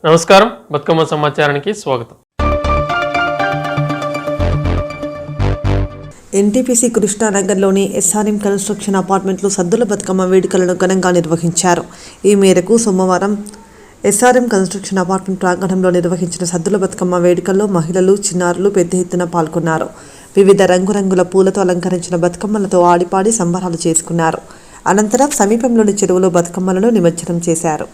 నమస్కారం, బతుకమ్మ సమాచారానికి స్వాగతం. ఎన్టీపీసీ కృష్ణానగర్లోని ఎస్ఆర్ఎం కన్స్ట్రక్షన్ అపార్ట్మెంట్లో సద్దుల బతుకమ్మ వేడుకలను ఘనంగా నిర్వహించారు. ఈ మేరకు సోమవారం ఎస్ఆర్ఎం కన్స్ట్రక్షన్ అపార్ట్మెంట్ ప్రాంగణంలో నిర్వహించిన సద్దుల బతుకమ్మ వేడుకల్లో మహిళలు, చిన్నారులు పెద్ద ఎత్తున పాల్గొన్నారు. వివిధ రంగురంగుల పూలతో అలంకరించిన బతుకమ్మలతో ఆడిపాడి సంబరాలు చేసుకున్నారు. అనంతరం సమీపంలోని చెరువులో బతుకమ్మలను నిమజ్జనం చేశారు.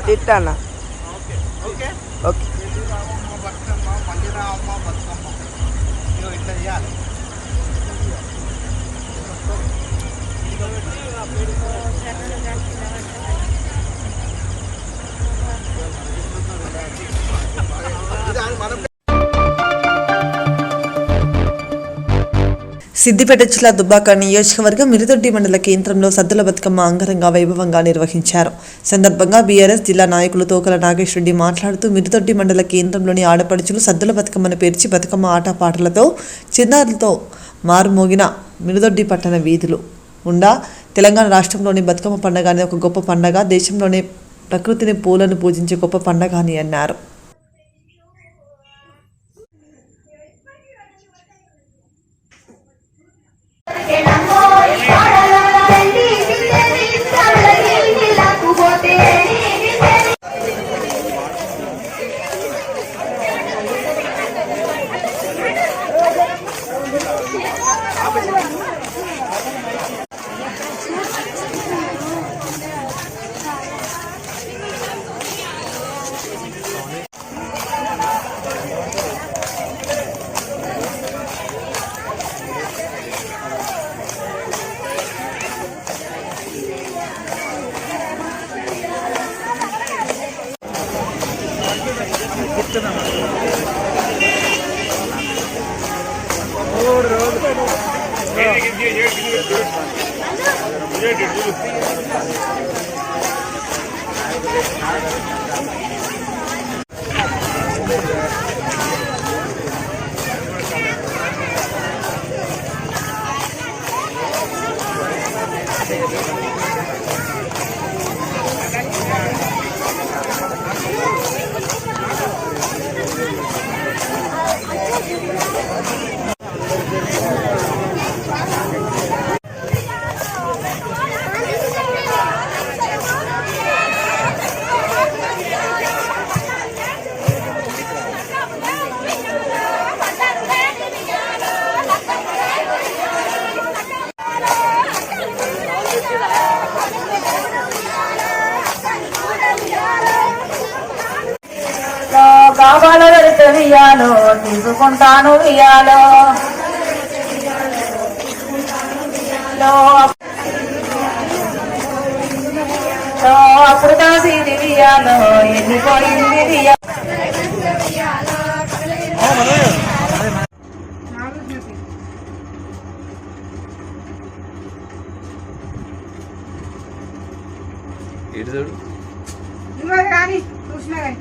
తిట్టానా ఓకే. సిద్దిపేట జిల్లా దుబ్బాక నియోజకవర్గం మిరుదొడ్డి మండల కేంద్రంలో సద్దుల బతుకమ్మ అంగరంగ వైభవంగా నిర్వహించారు. సందర్భంగా బీఆర్ఎస్ జిల్లా నాయకులు తోకల నాగేశ్వరరెడ్డి మాట్లాడుతూ మిరుదొడ్డి మండల కేంద్రంలోని ఆడపడుచులు సద్దుల బతుకమ్మను పేర్చి బతుకమ్మ ఆటపాటలతో చిన్నారులతో మారుమోగిన మిరుదొడ్డి పట్టణ వీధులు ఉండా తెలంగాణ రాష్ట్రంలోని బతుకమ్మ పండుగ అనేది ఒక గొప్ప పండుగ, దేశంలోనే ప్రకృతిని పూలను పూజించే గొప్ప పండుగ అని అన్నారు. ఇయ్యాలో తీసుకుంటాను ఇయ్యాలో అప్పుడు దాసిది ఇయ్యాలో ఎన్నిపోయింది కానీ చూసినా కానీ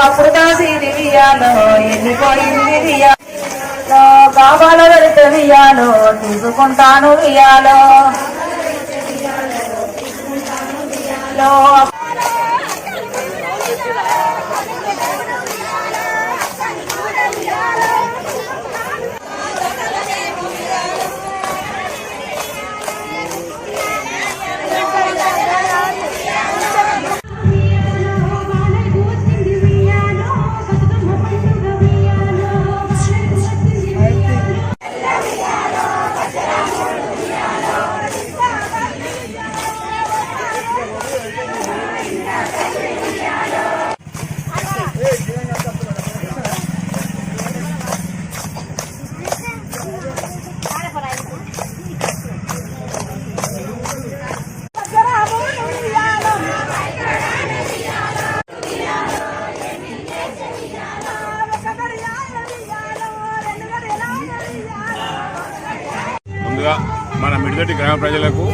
అప్పుడు దాసిది ఇయ్యాలో ఎన్నిపోయింది ఇయ్యాలో కావాల పెడితే ఇయ్యాలో తీసుకుంటాను ఇయ్యాలో ముందుగా మన మిడిదొడ్డి గ్రామ ప్రజలకు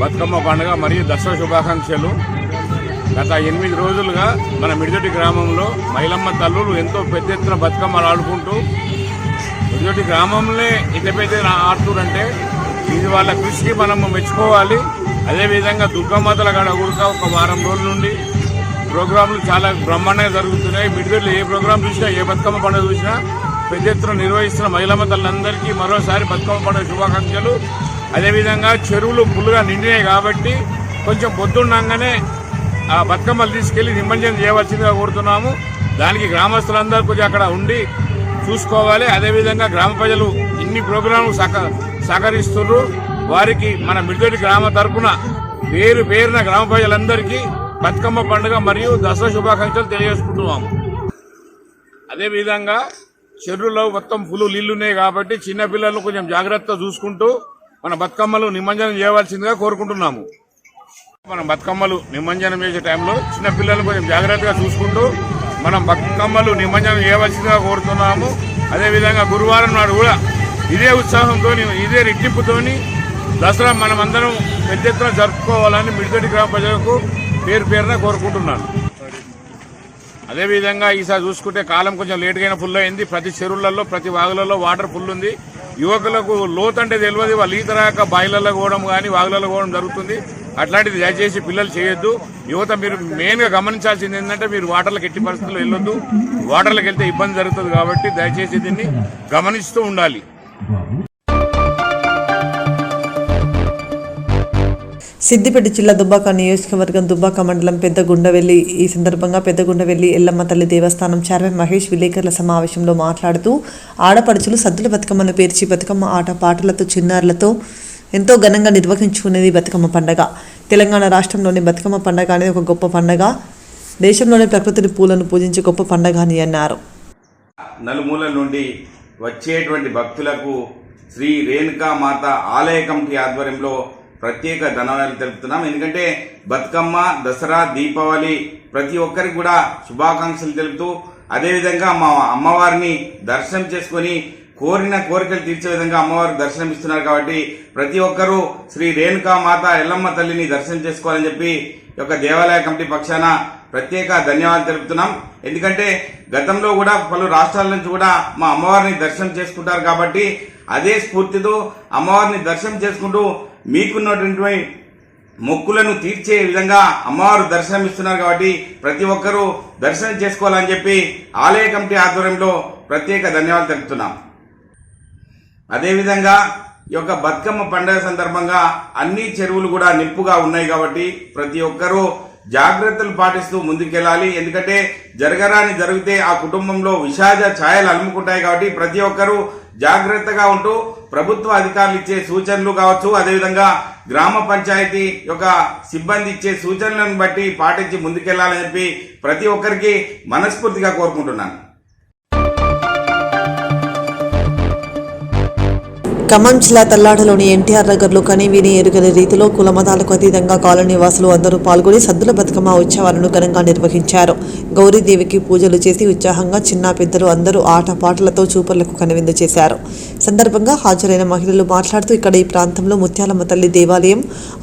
బతుకమ్మ పండుగ మరియు దసరా శుభాకాంక్షలు. గత 8 రోజులుగా మన మిడిదొడ్డి గ్రామంలో మైలమ్మ తల్లులు ఎంతో పెద్ద ఎత్తున బతుకమ్మలు ఆడుకుంటూ మిడిదొడ్డి గ్రామంలో ఇంత పెద్ద ఆడుతుంటే ఇది వాళ్ళ కృషికి మనం మెచ్చుకోవాలి. అదేవిధంగా దుర్గామాతల కాడ కూడా ఒక వారం రోజుల నుండి ప్రోగ్రాంలు చాలా బ్రహ్మాండంగా జరుగుతున్నాయి. మిడిదొడ్డిలో ఏ ప్రోగ్రాం చూసినా, ఏ బతుకమ్మ పండుగ చూసినా పెద్ద ఎత్తున నిర్వహిస్తున్న మహిళమ్మ తల్లందరికీ మరోసారి బతుకమ్మ పండుగ శుభాకాంక్షలు. అదేవిధంగా చెరువులు ఫుల్గా నిండినాయి కాబట్టి కొంచెం పొద్దున్నంగానే ఆ బతుకమ్మలు తీసుకెళ్లి నిమజ్జనం చేయవలసిందిగా కోరుతున్నాము. దానికి గ్రామస్తులందరూ కొంచెం అక్కడ ఉండి చూసుకోవాలి. అదేవిధంగా గ్రామ ప్రజలు ఇన్ని ప్రోగ్రాంలు సహకరిస్తున్నారు. వారికి మన మిడిదొడ్డి గ్రామ తరఫున పేరున గ్రామ ప్రజలందరికీ బతుకమ్మ పండుగ మరియు దసరా శుభాకాంక్షలు తెలియజేసుకుంటున్నాము. అదేవిధంగా చెరువులో మొత్తం ఫుల్ నీళ్లున్నాయి కాబట్టి చిన్నపిల్లలను కొంచెం జాగ్రత్త చూసుకుంటూ మన బతుకమ్మలు నిమజ్జనం చేయవలసిందిగా కోరుకుంటున్నాము. మనం బతుకమ్మలు నిమజ్జనం చేసే టైంలో చిన్నపిల్లలను కొంచెం జాగ్రత్తగా చూసుకుంటూ మనం బతుకమ్మలు నిమజ్జనం చేయవలసిందిగా కోరుతున్నాము. అదేవిధంగా గురువారం నాడు కూడా ఇదే ఉత్సాహంతో, ఇదే రెట్టింపుతోని దసరా మనమందరం పెద్ద ఎత్తున జరుపుకోవాలని మిడిదొడ్డి గ్రామ ప్రజలకు పేరున కోరుకుంటున్నాను. అదేవిధంగా ఈసారి చూసుకుంటే కాలం కొంచెం లేటుగా ఫుల్ అయింది. ప్రతి చెరువులలో, ప్రతి వాగులలో వాటర్ ఫుల్ ఉంది. యువకులకు లోతు అంటే తెలియదు, వాళ్ళు ఈత రాక బాయిలలో పోవడం కానీ వాగులలో పోవడం జరుగుతుంది. అట్లాంటిది దయచేసి పిల్లలు చేయొద్దు. యువత మీరు మెయిన్గా గమనించాల్సింది ఏంటంటే మీరు వాటర్లకు ఎట్టి పరిస్థితుల్లో వెళ్ళొద్దు. వాటర్లకు వెళ్తే ఇబ్బంది జరుగుతుంది కాబట్టి దయచేసి దీన్ని గమనిస్తూ ఉండాలి. సిద్దిపేట జిల్లా దుబ్బాక నియోజకవర్గం దుబ్బాక మండలం పెద్దగుండవెల్లి. ఈ సందర్భంగా పెద్దగుండవెల్లి ఎల్లమ్మ తల్లి దేవస్థానం చైర్మన్ మహేష్ విలేకరుల సమావేశంలో మాట్లాడుతూ ఆడపడుచులు సద్దుల బతుకమ్మను పేర్చి బతుకమ్మ ఆట పాటలతో చిన్నారులతో ఎంతో ఘనంగా నిర్వహించుకునేది బతుకమ్మ పండగ. తెలంగాణ రాష్ట్రంలోని బతుకమ్మ పండగ అనేది ఒక గొప్ప పండగ. దేశంలోని ప్రకృతిని పూలను పూజించే గొప్ప పండగ అని అన్నారు. నలుమూలల నుండి వచ్చేటువంటి భక్తులకు శ్రీ రేణుకా మాత ఆలయ కమిటీ ఆధ్వర్యంలో ప్రత్యేక ధన్యవాదాలు తెలుపుతున్నాం. ఎందుకంటే బతుకమ్మ, దసరా, దీపావళి ప్రతి ఒక్కరికి కూడా శుభాకాంక్షలు తెలుపుతూ అదేవిధంగా మా అమ్మవారిని దర్శనం చేసుకుని కోరిన కోరికలు తీర్చే విధంగా అమ్మవారు దర్శనమిస్తున్నారు. కాబట్టి ప్రతి ఒక్కరూ శ్రీ రేణుకా మాత ఎల్లమ్మ తల్లిని దర్శనం చేసుకోవాలని చెప్పి ఈ యొక్క దేవాలయ కమిటీ పక్షాన ప్రత్యేక ధన్యవాదాలు తెలుపుతున్నాం. ఎందుకంటే గతంలో కూడా పలు రాష్ట్రాల నుంచి కూడా మా అమ్మవారిని దర్శనం చేసుకుంటారు. కాబట్టి అదే స్ఫూర్తితో అమ్మవారిని దర్శనం చేసుకుంటూ మీకున్నటువంటి మొక్కులను తీర్చే విధంగా అమ్మవారు దర్శనమిస్తున్నారు. కాబట్టి ప్రతి ఒక్కరూ దర్శనం చేసుకోవాలని చెప్పి ఆలయ కమిటీ ఆధ్వర్యంలో ప్రత్యేక ధన్యవాదాలు తెలుపుతున్నాం. అదేవిధంగా ఈ యొక్క బతుకమ్మ పండుగ సందర్భంగా అన్ని చెరువులు కూడా నింపుగా ఉన్నాయి. కాబట్టి ప్రతి ఒక్కరూ జాగ్రత్తలు పాటిస్తూ ముందుకెళ్లాలి. ఎందుకంటే జరగరాని జరిగితే ఆ కుటుంబంలో విషాద ఛాయలు అలుముకుంటాయి. కాబట్టి ప్రతి ఒక్కరూ జాగ్రత్తగా ఉంటూ ప్రభుత్వ అధికారులు ఇచ్చే సూచనలు కావచ్చు, అదేవిధంగా గ్రామ పంచాయతీ యొక్క సిబ్బంది ఇచ్చే సూచనలను బట్టి పాటించి ముందుకెళ్లాలని చెప్పి ప్రతి ఒక్కరికి మనస్ఫూర్తిగా కోరుకుంటున్నాను. ఖమ్మం జిల్లా తల్లాడలోని ఎన్టీఆర్ నగర్లో కనీవిని ఎరుగని రీతిలో కులమతాలకు అతీతంగా కాలనీ వాసులు అందరూ పాల్గొని సద్దుల బతుకమ్మ ఉత్సవాలను ఘనంగా నిర్వహించారు. గౌరీదేవికి పూజలు చేసి ఉత్సాహంగా చిన్న పెద్దలు అందరూ ఆటపాటలతో చూపర్లకు కనువిందు చేశారు. సందర్భంగా హాజరైన మహిళలు మాట్లాడుతూ ఇక్కడ ఈ ప్రాంతంలో ముత్యాలమ్మ తల్లి దేవాలయం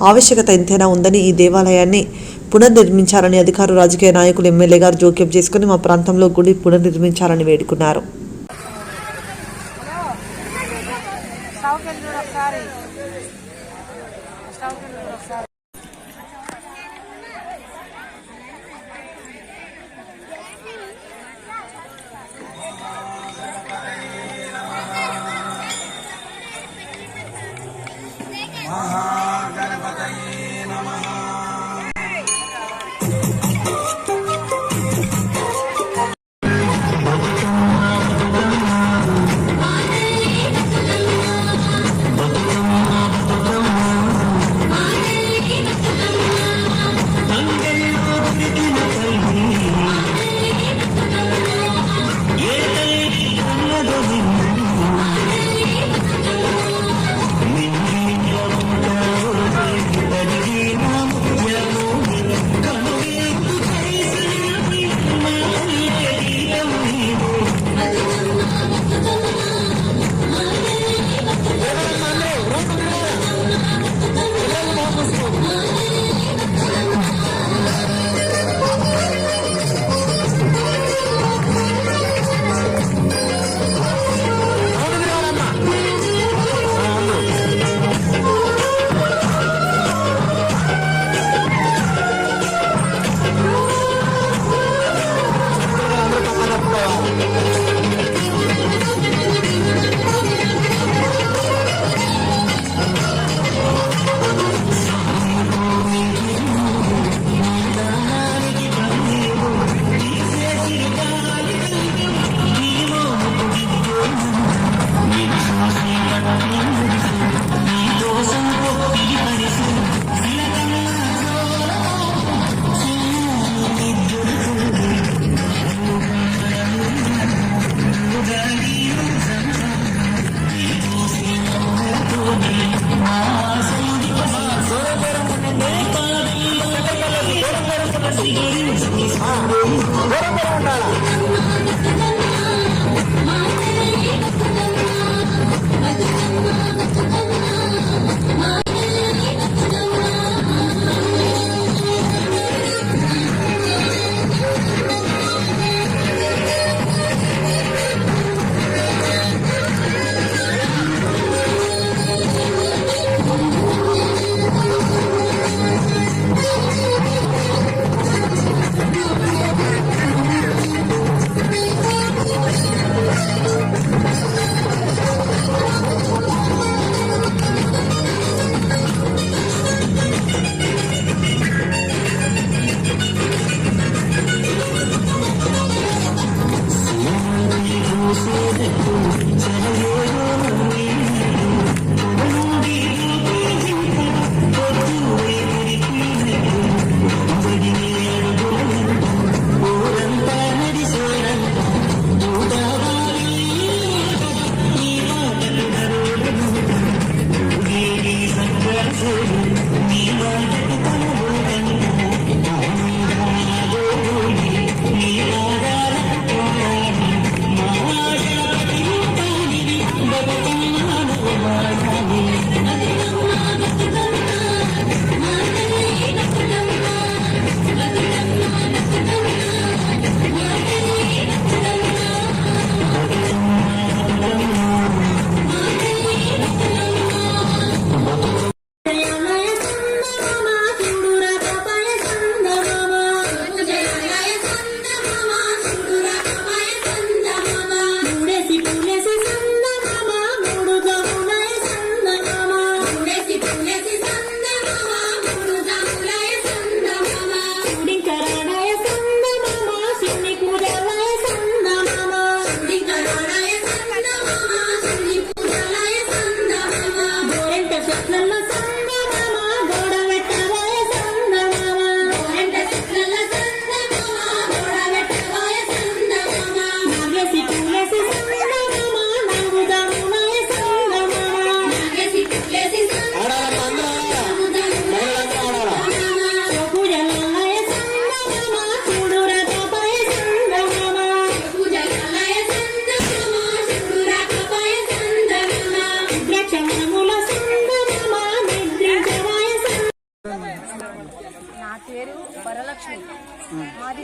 ఆవశ్యకత ఎంతైనా ఉందని, ఈ దేవాలయాన్ని పునర్నిర్మించాలని అధికారులు, రాజకీయ నాయకులు, ఎమ్మెల్యే గారు జోక్యం చేసుకుని మా ప్రాంతంలో గుడి పునర్నిర్మించాలని వేడుకున్నారు.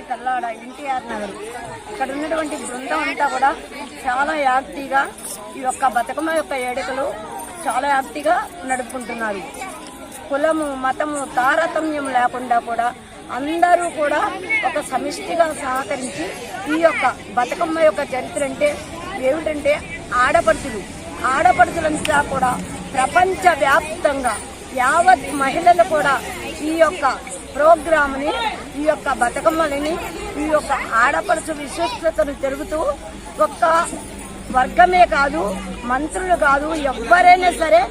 కల్లాడ ఎన్టీఆర్ నగర్. ఇక్కడ ఉన్నటువంటి బృందం అంతా కూడా చాలా యాక్టివ్గా ఈ యొక్క బతుకమ్మ యొక్క వేడుకలు చాలా యాక్టివ్గా నడుపుకుంటున్నారు. కులము మతము తారతమ్యం లేకుండా కూడా అందరూ కూడా ఒక సమిష్టిగా సహకరించి ఈ యొక్క బతుకమ్మ యొక్క చరిత్ర అంటే ఏమిటంటే ఆడపడుచులంతా కూడా ప్రపంచవ్యాప్తంగా యావత్ మహిళలు కూడా ఈ యొక్క ప్రోగ్రామ్ని ఈ యొక్క బతుకమ్మలని ఈ యొక్క ఆడపడుచు విశిష్టతను తెలుగుతూ ఒక్క వర్గమే కాదు మంత్రులు కాదు ఎవరైనా సరే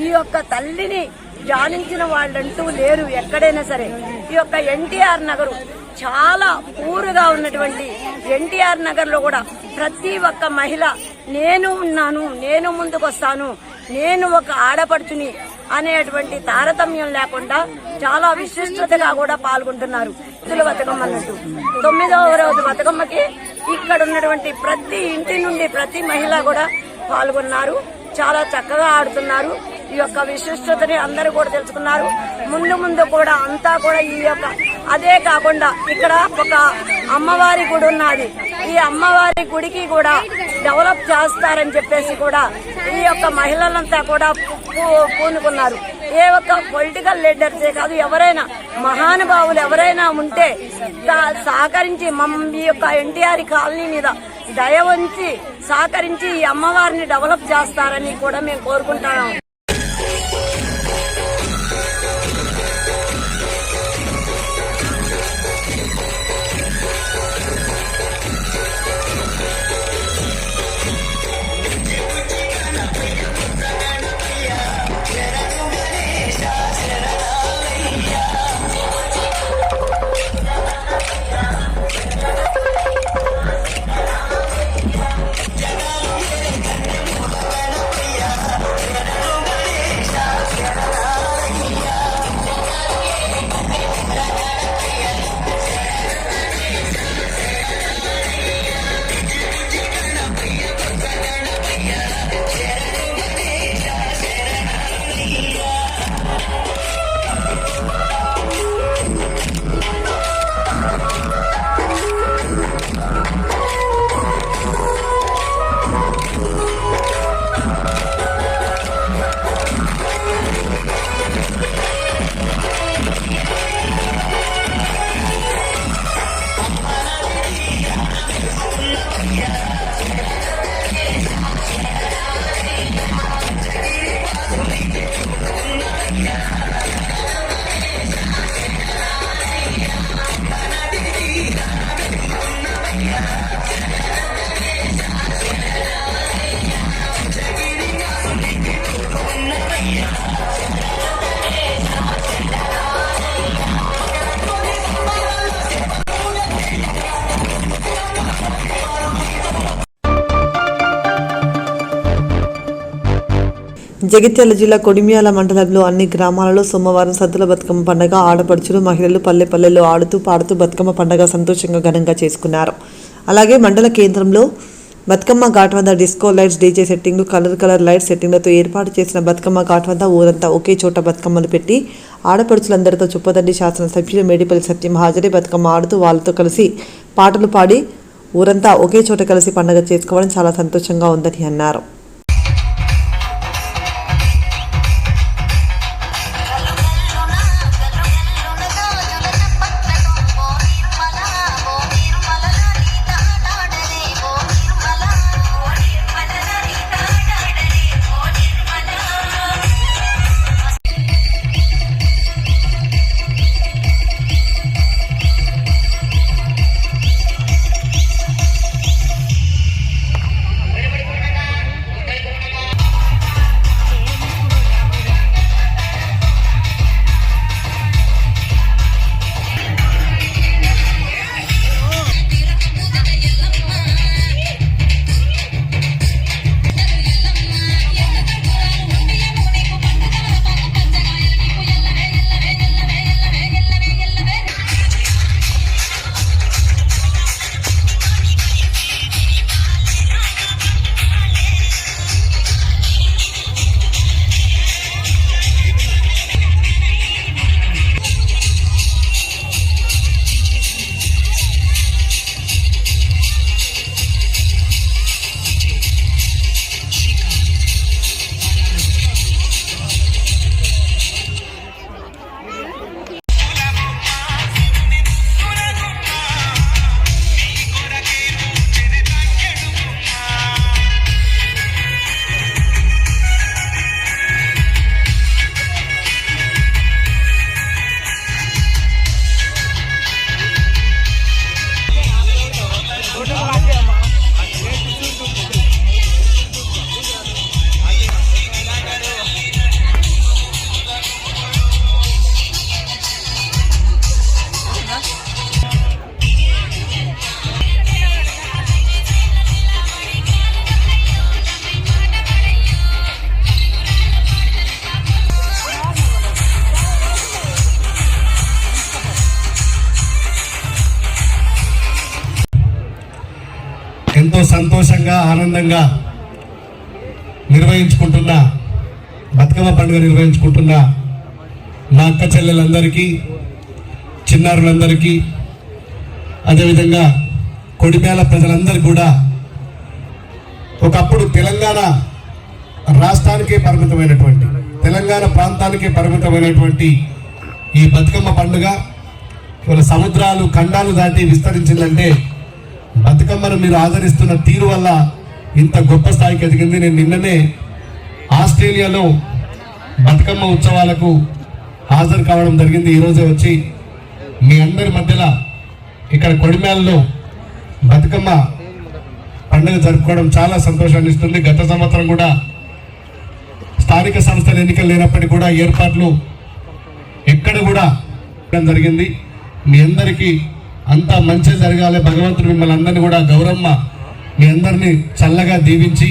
ఈ యొక్క తల్లిని ధ్యానించిన వాళ్ళంటూ లేరు ఎక్కడైనా సరే. ఈ యొక్క ఎన్టీఆర్ నగరు చాలా ఊరుగా ఉన్నటువంటి ఎన్టీఆర్ నగర్ లో కూడా ప్రతి ఒక్క మహిళ నేను ఉన్నాను, నేను ముందుకు వస్తాను, నేను ఒక ఆడపడుచుని అనేటువంటి తారతమ్యం లేకుండా చాలా విశిష్టతగా కూడా పాల్గొంటున్నారు. ఇతరుల బతుకమ్మ అన్నట్టు 9వ రోజు బతుకమ్మకి ఇక్కడ ఉన్నటువంటి ప్రతి ఇంటి నుండి ప్రతి మహిళ కూడా పాల్గొన్నారు. చాలా చక్కగా ఆడుతున్నారు. ఈ యొక్క విశిష్టతని అందరూ కూడా తెలుసుకున్నారు. ముందు కూడా అంతా కూడా ఈ యొక్క అదే కాకుండా ఇక్కడ ఒక అమ్మవారి గుడి ఉన్నది. ఈ అమ్మవారి గుడికి కూడా డెవలప్ చేస్తారని చెప్పేసి కూడా ఈ యొక్క మహిళలంతా కూడా పూనుకున్నారు. ఏ ఒక్క పొలిటికల్ లీడర్సే కాదు, ఎవరైనా మహానుభావులు ఎవరైనా ఉంటే సహకరించి ఈ యొక్క ఎన్టీఆర్ కాలనీ మీద దయ ఉంచి సహకరించి ఈ అమ్మవారిని డెవలప్ చేస్తారని కూడా మేము కోరుకుంటున్నాం. జగిత్యాల జిల్లా కొడిమ్యాల మండలంలో అన్ని గ్రామాలలో సోమవారం సద్దుల బతుకమ్మ పండుగ ఆడపడుచులు మహిళలు పల్లెల్లో ఆడుతూ పాడుతూ బతుకమ్మ పండుగ సంతోషంగా ఘనంగా చేసుకున్నారు. అలాగే మండల కేంద్రంలో బతుకమ్మ ఘాట్ వద్ద డిస్కో లైట్స్, డీజే సెట్టింగ్లు, కలర్ లైట్ సెట్టింగ్లతో ఏర్పాటు చేసిన బతుకమ్మ ఘాట్ వద్ద ఊరంతా ఒకే చోట బతుకమ్మలు పెట్టి ఆడపడుచులందరితో చుప్పదండి శాసనసభ్యులు మేడిపల్లి సత్యం హాజరై బతుకమ్మ ఆడుతూ వాళ్ళతో కలిసి పాటలు పాడి ఊరంతా ఒకే చోట కలిసి పండుగ చేసుకోవడం చాలా సంతోషంగా ఉందని అన్నారు. ఎంతో సంతోషంగా ఆనందంగా నిర్వహించుకుంటున్న బతుకమ్మ పండుగ నిర్వహించుకుంటున్న మా అక్క చెల్లెలందరికీ, చిన్నారులందరికీ, అదేవిధంగా కొడిమేల ప్రజలందరికీ కూడా ఒకప్పుడు తెలంగాణ రాష్ట్రానికే పరిమితమైనటువంటి, తెలంగాణ ప్రాంతానికే పరిమితమైనటువంటి ఈ బతుకమ్మ పండుగ ఇవాళ సముద్రాలు ఖండాలు దాటి విస్తరించిందంటే బతుకమ్మను మీరు ఆదరిస్తున్న తీరు వల్ల ఇంత గొప్ప స్థాయికి ఎదిగింది. నేను నిన్ననే ఆస్ట్రేలియాలో బతుకమ్మ ఉత్సవాలకు హాజరు కావడం జరిగింది. ఈరోజే వచ్చి మీ అందరి మధ్యలో ఇక్కడ కొడిమేలలో బతుకమ్మ పండుగ జరుపుకోవడం చాలా సంతోషాన్ని ఇస్తుంది. గత సంవత్సరం కూడా స్థానిక సంస్థల ఎన్నికలు లేనప్పటికీ కూడా ఏర్పాట్లు ఎక్కడ కూడా జరిగింది. మీ అందరికీ అంతా మంచి జరగాలి, భగవంతుడు మిమ్మల్ని అందరినీ కూడా, గౌరమ్మ మీ అందరినీ చల్లగా దీవించి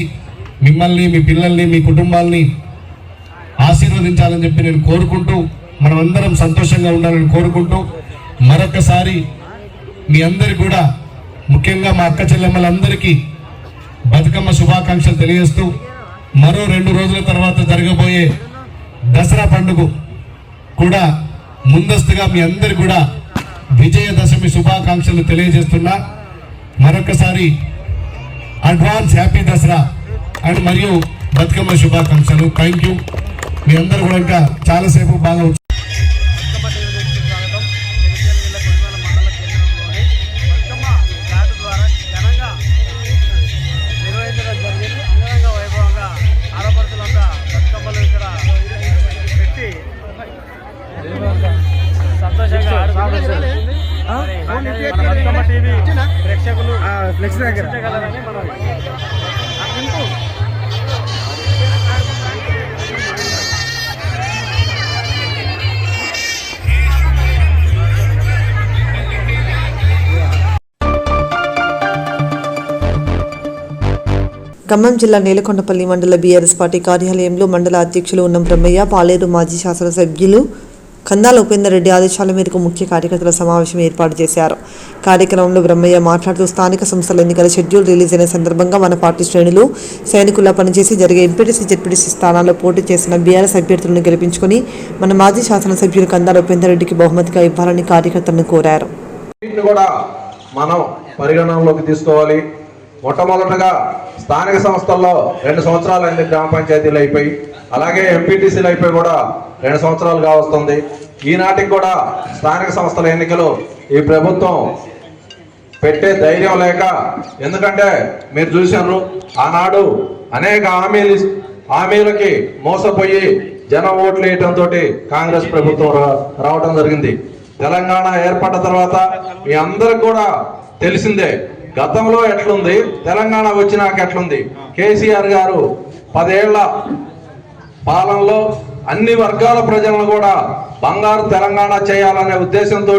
మిమ్మల్ని, మీ పిల్లల్ని, మీ కుటుంబాలని ఆశీర్వదించాలని చెప్పి నేను కోరుకుంటూ, మనం అందరం సంతోషంగా ఉండాలని కోరుకుంటూ, మరొకసారి మీ అందరికి కూడా, ముఖ్యంగా మా అక్క చెల్లెమ్మలందరికీ బతుకమ్మ శుభాకాంక్షలు తెలియజేస్తూ, మరో 2 రోజుల తర్వాత జరగబోయే దసరా పండుగ కూడా ముందస్తుగా మీ అందరికి కూడా విజయదశమి శుభాకాంక్షలు తెలియజేస్తున్నా. మరొకసారి అడ్వాన్స్ హ్యాపీ దసరా అండ్ మరియు బతుకమ్మ శుభాకాంక్షలు. Thank you. మీ అందరూ కూడా ఇంకా చాలాసేపు బాగా ప్రేక్షకులు ఫ్లెక్స్ దగ్గర ఖమ్మం జిల్లా నేలకొండపల్లి మండల బీఆర్ఎస్ పార్టీ కార్యాలయంలో మండల అధ్యక్షులు ఉన్నం బ్రహ్మయ్య, పాలేరు మాజీ శాసనసభ్యులు కందాల ఉపేందర్ రెడ్డి ఆదేశాల మేరకు ముఖ్య కార్యకర్తల సమావేశం ఏర్పాటు చేశారు. కార్యక్రమంలో బ్రహ్మయ్య మాట్లాడుతూ స్థానిక సంస్థల ఎన్నికల షెడ్యూల్ రిలీజ్ అయిన సందర్భంగా మన పార్టీ శ్రేణులు సైనికుల్లా పనిచేసి జరిగే ఎంపీటీసీ, జెడ్పీటీసీ స్థానాల్లో పోటీ చేసిన బీఆర్ఎస్ అభ్యర్థులను గెలిపించుకొని మన మాజీ శాసనసభ్యులు కందాల ఉపేందర్ రెడ్డికి బహుమతిగా ఇవ్వాలని కార్యకర్తలను కోరారు. మనం పరిగణనలోకి తీసుకోవాలి. మొట్టమొదటగా స్థానిక సంస్థల్లో 2 సంవత్సరాలు అయింది, గ్రామ పంచాయతీలు అయిపోయి, అలాగే ఎంపీటీసీలు అయిపోయి కూడా 2 సంవత్సరాలుగా వస్తుంది. ఈనాటికి కూడా స్థానిక సంస్థల ఎన్నికలు ఈ ప్రభుత్వం పెట్టే ధైర్యం లేక, ఎందుకంటే మీరు చూశారు ఆనాడు అనేక హామీలకి మోసపోయి జనం ఓట్లు వేయటంతో కాంగ్రెస్ ప్రభుత్వం రావడం జరిగింది. తెలంగాణ ఏర్పడ్డ తర్వాత మీ అందరికి కూడా తెలిసిందే గతంలో ఎట్లుంది, తెలంగాణ వచ్చినాక ఎట్లుంది. కేసీఆర్ గారు 10 ఏళ్ల పాలనలో అన్ని వర్గాల ప్రజలను కూడా బంగారు తెలంగాణ చేయాలనే ఉద్దేశంతో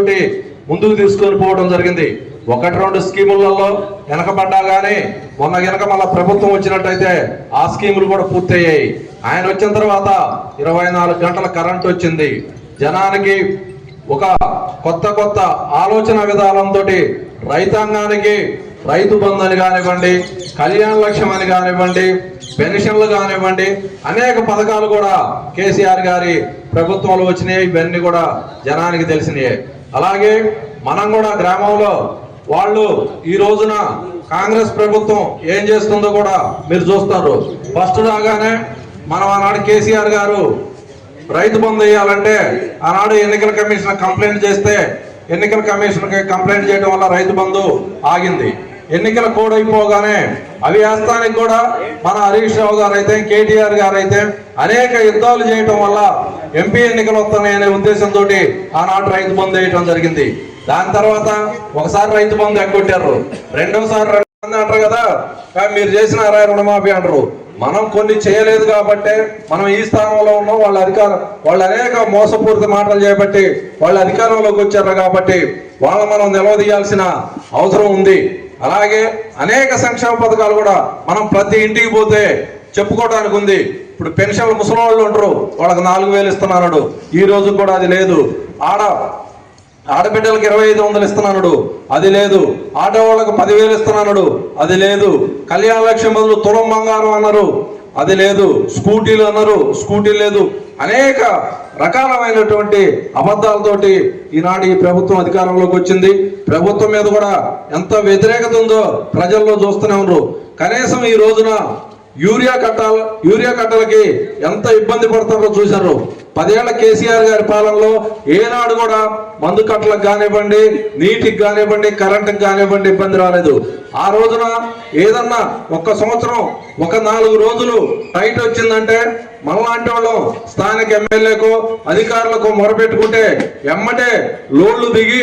ముందుకు తీసుకొని పోవడం జరిగింది. 1-2 స్కీములలో వెనకబడ్డా కానీ మొన్న గనక మళ్ళా ప్రభుత్వం వచ్చినట్టయితే ఆ స్కీములు కూడా పూర్తయ్యాయి. ఆయన వచ్చిన తర్వాత 24 గంటల కరెంట్ వచ్చింది. జనానికి ఒక కొత్త ఆలోచన విధానంతో రైతాంగానికి రైతు బంధు అని కానివ్వండి, కళ్యాణ లక్ష్యం అని కానివ్వండి, పెన్షన్లు కానివ్వండి, అనేక పథకాలు కూడా కేసీఆర్ గారి ప్రభుత్వంలో వచ్చినాయి. ఇవన్నీ కూడా జనానికి తెలిసినాయి. అలాగే మనం కూడా గ్రామంలో వాళ్ళు ఈ రోజున కాంగ్రెస్ ప్రభుత్వం ఏం చేస్తుందో కూడా మీరు చూస్తారు. ఫస్ట్ రాగానే మనం ఆనాడు కేసీఆర్ గారు రైతు బంధు వేయాలంటే ఆనాడు ఎన్నికల కమిషన్ కంప్లైంట్ చేస్తే ఎన్నికల కమిషన్కి కంప్లైంట్ చేయడం వల్ల రైతు బంధు ఆగింది. ఎన్నికల కోడ్ అయిపోగానే అవి వేస్తానికి కూడా మన హరీష్ రావు గారు అయితే, కేటీఆర్ గారు అయితే అనేక యుద్ధాలు చేయటం వల్ల ఎంపీ ఎన్నికలు వస్తున్నాయనే ఉద్దేశంతో ఆనాడు రైతు బంధు వేయటం జరిగింది. దాని తర్వాత ఒకసారి రైతు బంధు ఎగ్గొట్టారు, రెండోసారి అంటారు కదా మీరు చేసిన రుణమాఫీ అంటారు. మనం కొన్ని చేయలేదు కాబట్టి మనం ఈ స్థానంలో ఉన్నాం. వాళ్ళు అనేక మోసపూరిత మాటలు చేయబట్టి వాళ్ళు అధికారంలోకి వచ్చారు కాబట్టి వాళ్ళని మనం నిలవదీయాల్సిన అవసరం ఉంది. అలాగే అనేక సంక్షేమ పథకాలు కూడా మనం ప్రతి ఇంటికి పోతే చెప్పుకోవడానికి ఉంది. ఇప్పుడు పెన్షన్లు ముసలి వాళ్ళు ఉంటారు, వాళ్ళకి 4000 ఇస్తున్నాడు. ఈ రోజు కూడా అది లేదు. ఆడబిడ్డలకు 2500 ఇస్తున్నాడు, అది లేదు. ఆటో వాళ్ళకు 10,000 ఇస్తున్నాడు, అది లేదు. కళ్యాణ లక్ష్యం బదులు తులం బంగారం అన్నారు, అది లేదు. స్కూటీలు అన్నారు, స్కూటీ లేదు. అనేక రకాలమైనటువంటి అబద్ధాలతోటి ఈనాడు ఈ ప్రభుత్వం అధికారంలోకి వచ్చింది. ప్రభుత్వం మీద కూడా ఎంత వ్యతిరేకత ఉందో ప్రజల్లో చూస్తూనే ఉన్నారు. కనీసం ఈ రోజున యూరియా కట్టలకి ఎంత ఇబ్బంది పడతారో చూశారు. 10 ఏళ్ల కేసీఆర్ గారి పాలనలో ఏనాడు కూడా మందు కట్టలకు కానివ్వండి, నీటికి కానివ్వండి, కరెంటుకి కానివ్వండి ఇబ్బంది రాలేదు. ఆ రోజున ఏదన్నా ఒక్క సంవత్సరం ఒక 4 రోజులు టైట్ వచ్చిందంటే మనలాంటి వాళ్ళం స్థానిక ఎమ్మెల్యేకో అధికారులకు మొరపెట్టుకుంటే ఎమ్మటే లోళ్లు దిగి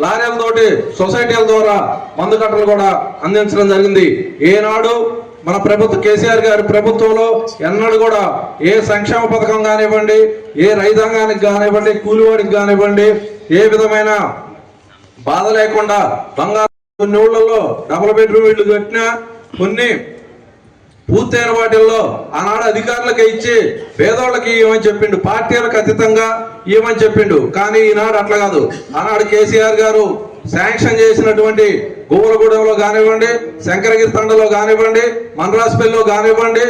లారీలతోటి సొసైటీల ద్వారా మందు కట్టలు కూడా అందించడం జరిగింది. ఏనాడు మన ప్రభుత్వం కేసీఆర్ గారి ప్రభుత్వంలో ఎన్నడూ కూడా ఏ సంక్షేమ పథకం కానివ్వండి, ఏ రైతాంగానికి కానివ్వండి, కూలివాడికి కానివ్వండి ఏ విధమైన బాధ లేకుండా బంగారు కొన్ని ఊళ్ళల్లో డబుల్ బెడ్రూమ్ ఇళ్ళు కట్టినా కొన్ని పూర్తయిన వాటిల్లో ఆనాడు అధికారులకు ఇచ్చి పేదోళ్ళకి ఇవ్వమని చెప్పిండు, పార్టీలకు అతీతంగా ఇవ్వమని చెప్పిండు. కానీ ఈనాడు అట్లా కాదు. ఆనాడు కేసీఆర్ గారు శాంక్షన్ చేసినటువంటి గువ్వలగూడెంలో కానివ్వండి, శంకరగిరి తండలో కానివ్వండి, మన్రాజ్పల్లిలో కానివ్వండి,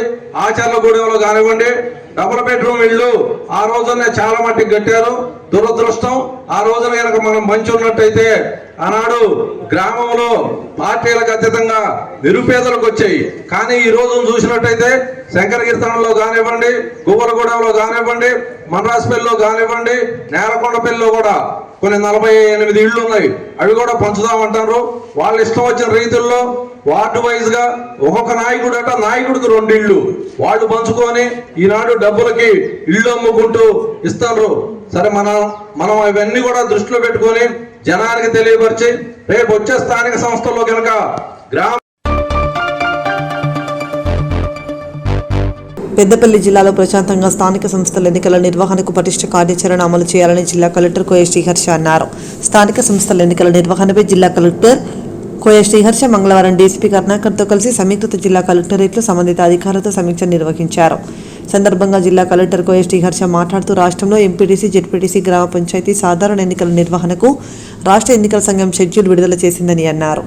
ఆచర్లగూడెంలో కానివ్వండి డబుల్ బెడ్రూమ్ ఇళ్ళు ఆ రోజునే చాలా మట్టికి కట్టారు. దురదృష్టం ఆ రోజున కనుక మనం మంచి ఉన్నట్టయితే ఆనాడు గ్రామంలో పార్టీలకు అతీతంగా నిరుపేదలకు వచ్చాయి. కానీ ఈ రోజు చూసినట్టయితే శంకరగిరితనంలో కానివ్వండి, గువ్వలగూడెంలో కానివ్వండి, మన్రాజ్పల్లిలో కానివ్వండి, నేలకొండపల్లిలో కూడా కొన్ని 48 ఇళ్ళు ఉన్నాయి. అవి కూడా పంచుదామంటారు. వాళ్ళు ఇష్టం వచ్చిన రీతుల్లో వార్డు వైజ్ గా ఒక్కొక్క నాయకుడికి 2 ఇళ్ళు వాళ్ళు పంచుకొని ఈనాడు డబ్బులకి ఇళ్ళు అమ్ముకుంటూ ఇస్తారు. సరే మనం అవన్నీ కూడా దృష్టిలో పెట్టుకొని జనానికి తెలియపరిచి రేపు వచ్చే స్థానిక సంస్థల్లో కనుక గ్రామ పెద్దపల్లి జిల్లాలో ప్రశాంతంగా స్థానిక సంస్థల ఎన్నికల నిర్వహణకు పటిష్ట కార్యాచరణ అమలు చేయాలని జిల్లా కలెక్టర్ కోయ శ్రీహర్ష అన్నారు. స్థానిక సంస్థల ఎన్నికల నిర్వహణపై జిల్లా కలెక్టర్ కోయ శ్రీహర్ష మంగళవారం డీసీపీ కరుణాకర్తో కలిసి సమీకృత జిల్లా కలెక్టరేట్లో సంబంధిత అధికారులతో సమీక్ష నిర్వహించారు. సందర్భంగా జిల్లా కలెక్టర్ కోయ శ్రీహర్ష మాట్లాడుతూ రాష్ట్రంలో ఎంపీటీసీ, జెడ్పీటీసీ, గ్రామ పంచాయతీ సాధారణ ఎన్నికల నిర్వహణకు రాష్ట్ర ఎన్నికల సంఘం షెడ్యూల్ విడుదల చేసిందని అన్నారు.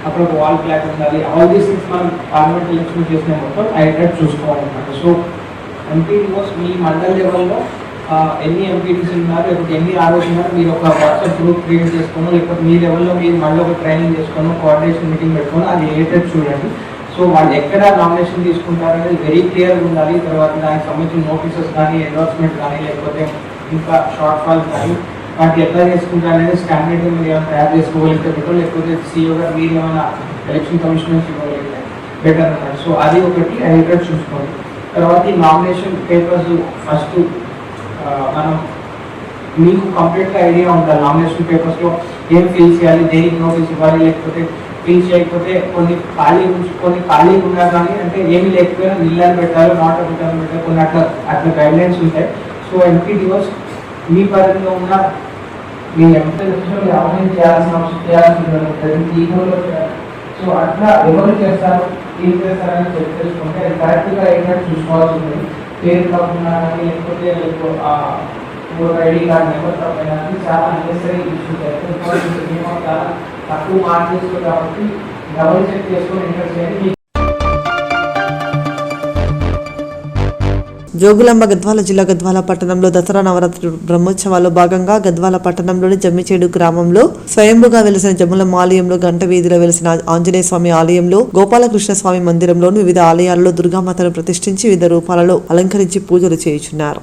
అక్కడ ఒక వాల్ ప్లాట్ ఉండాలి. ఆల్ దీస్ థింగ్స్ మనం పార్లమెంట్ ఎలక్షన్ చేసిన మొత్తం ఐడెంటిఫై చూసుకోవాలన్నమాట. సో ఎంపీటీఓస్ మీ మండల లెవెల్లో ఎన్ని ఎంపీటీసీలు ఉన్నారు, లేకపోతే ఎన్ని ఆర్ఓస్ ఉన్నారు, మీరు ఒక వాట్సాప్ గ్రూప్ క్రియేట్ చేసుకోను, లేకపోతే మీ లెవెల్లో మీరు మళ్ళీ ఒక ట్రైనింగ్ చేసుకోను, కోఆర్డినేషన్ మీటింగ్ పెట్టుకొని అది ఏటెడ్ చూడండి. సో వాళ్ళు ఎక్కడ నామినేషన్ తీసుకుంటారనేది వెరీ క్లియర్గా ఉండాలి. తర్వాత దానికి సంబంధించిన నోటీసెస్ కానీ, ఎండోర్స్మెంట్ కానీ, లేకపోతే ఇంకా షార్ట్ ఫాల్స్ కానీ వాటి ఎట్లా చేసుకుంటారనేది స్టాండర్డ్ మీరు ఏమైనా తయారు చేసుకోగలిగితే బెటర్, లేకపోతే సీఈఓ గారు మీరు ఏమైనా ఎలక్షన్ కమిషనర్స్ ఇవ్వగలిగితే బెటర్ అన్నమాట. సో అది ఒకటి ఐడెంటిఫై చూసుకోండి. తర్వాత ఈ నామినేషన్ పేపర్స్ ఫస్ట్ మనం మీకు కంప్లీట్గా ఐడియా ఉండాలి. నామినేషన్ పేపర్స్లో ఏం ఫిల్ చేయాలి, దేనికి నోటీస్ ఇవ్వాలి, లేకపోతే ఫిల్ చేయకపోతే కొన్ని ఖాళీ ఉన్నా కానీ అంటే ఏమి లేకపోయినా నిల్లని పెట్టాలి, నాట్ పెట్టాలి పెట్టాలి కొన్ని అట్లా గైడ్ లైన్స్ ఉంటాయి. సో ఎంపీటీఓస్ మీ పరిధిలో ఉన్న మీ ఎంపీలో ఎవరిని చేయాల్సి ఉంటుంది. సో అట్లా ఎవరు చేస్తారు, ఏం చేస్తారని చెక్ చేసుకుంటే అది కరెక్ట్గా ఏంటంటే చూసుకోవాల్సి ఉంటుంది. పేరు కాకుండా కానీ లేకపోతే ఐడి కార్డ్ నెంబర్ తప్పైనా చాలా అన్నెసరీ ఇష్యూస్ అయితే చాలా తక్కువ మార్క్ చేసుకోవాలి. కాబట్టి డబుల్ చెక్ చేసుకొని ఎంటర్ చేయండి. జోగులాంబ గద్వాల జిల్లా గద్వాల పట్టణంలో దసరా నవరాత్రి బ్రహ్మోత్సవాల్లో భాగంగా గద్వాల పట్టణంలోని జమ్మిచేడు గ్రామంలో స్వయంభుగా వెలిసిన జమ్ములమ్మ ఆలయంలో, గంట వీధిలో వెలిసిన ఆంజనేయ స్వామి ఆలయంలో, గోపాలకృష్ణ స్వామి మందిరంలోను వివిధ ఆలయాల్లో దుర్గామాతను ప్రతిష్ఠించి వివిధ రూపాలలో అలంకరించి పూజలు చేయుచున్నారు.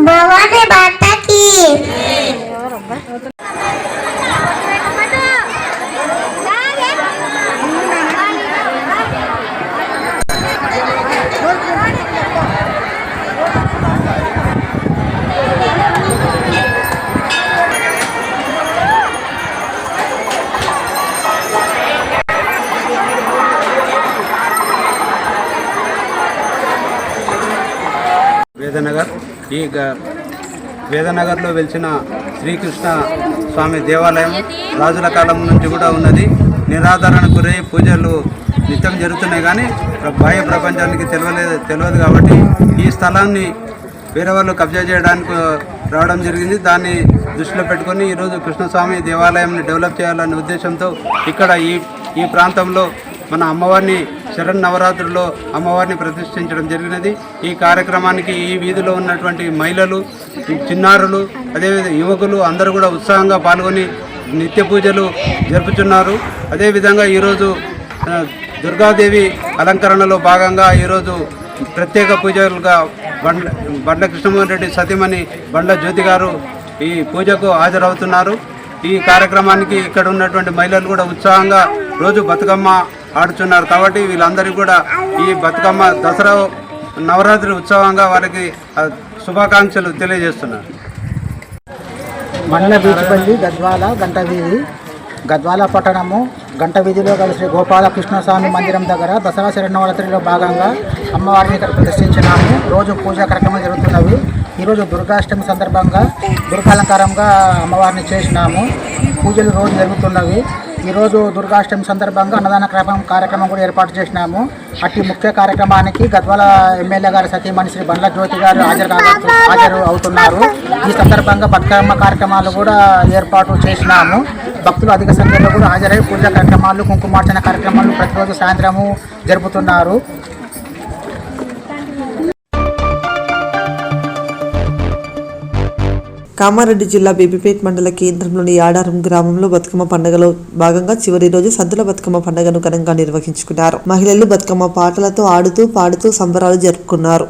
భవానీ బాటకి వేదనగర్లో వెలిసిన శ్రీకృష్ణ స్వామి దేవాలయం రాజుల కాలం నుంచి కూడా ఉన్నది. నిరాధారణకు గురై పూజలు నిత్యం జరుగుతున్నాయి, కానీ బాహ్య ప్రపంచానికి తెలియదు కాబట్టి ఈ స్థలాన్ని వేరే వాళ్ళు కబ్జా చేయడానికి రావడం జరిగింది. దాన్ని దృష్టిలో పెట్టుకొని ఈరోజు కృష్ణస్వామి దేవాలయాన్ని డెవలప్ చేయాలనే ఉద్దేశంతో ఇక్కడ ఈ ప్రాంతంలో మన అమ్మవారిని శరన్నవరాత్రుల్లో అమ్మవారిని ప్రతిష్ఠించడం జరిగినది. ఈ కార్యక్రమానికి ఈ వీధిలో ఉన్నటువంటి మహిళలు, చిన్నారులు, అదేవిధంగా యువకులు అందరూ కూడా ఉత్సాహంగా పాల్గొని నిత్య పూజలు జరుపుతున్నారు. అదేవిధంగా ఈరోజు దుర్గాదేవి అలంకరణలో భాగంగా ఈరోజు ప్రత్యేక పూజలుగా బండ్ల కృష్ణమోహన్ రెడ్డి సతీమణి బండ్ల జ్యోతి గారు ఈ పూజకు హాజరవుతున్నారు. ఈ కార్యక్రమానికి ఇక్కడ ఉన్నటువంటి మహిళలు కూడా ఉత్సాహంగా రోజు బతుకమ్మ ఆడుతున్నారు. కాబట్టి వీళ్ళందరికీ కూడా ఈ బతుకమ్మ దసరా నవరాత్రి ఉత్సవంగా వారికి శుభాకాంక్షలు తెలియజేస్తున్నారు. మండల బీచ్పల్లి గద్వాల గంట వీధి, గద్వాల పట్టణము గంట వీధిలో గల శ్రీ గోపాలకృష్ణస్వామి మందిరం దగ్గర దసరా శరన్నవరాత్రిలో భాగంగా అమ్మవారిని ఇక్కడ ప్రతిష్ఠించినాము. రోజు పూజా కార్యక్రమాలు జరుగుతున్నవి. ఈరోజు దుర్గాష్టమి సందర్భంగా దుర్గాలంకారంగా అమ్మవారిని చేసినాము. పూజలు రోజు జరుగుతున్నవి. ఈరోజు దుర్గాష్టమి సందర్భంగా అన్నదాన కార్యక్రమం కూడా ఏర్పాటు చేసినాము. అట్టి ముఖ్య కార్యక్రమానికి గద్వాల ఎమ్మెల్యే గారు సతీమణి శ్రీ బండ్ల జ్యోతి గారు హాజరు అవుతున్నారు. ఈ సందర్భంగా బతుకమ్మ కార్యక్రమాలు కూడా ఏర్పాటు చేసినాము. భక్తులు అధిక సంఖ్యలో కూడా హాజరై పూజా కార్యక్రమాలు, కుంకుమార్చన కార్యక్రమాలు ప్రతిరోజు సాయంత్రము జరుపుతున్నారు. కామారెడ్డి జిల్లా బేబీపేట్ మండల కేంద్రంలోని యాడారం గ్రామంలో బతుకమ్మ పండుగలో భాగంగా చివరి రోజు సద్దుల బతుకమ్మ పండుగను ఘనంగా నిర్వహించుకున్నారు. మహిళలు బతుకమ్మ పాటలతో ఆడుతూ పాడుతూ సంబరాలు జరుపుకున్నారు.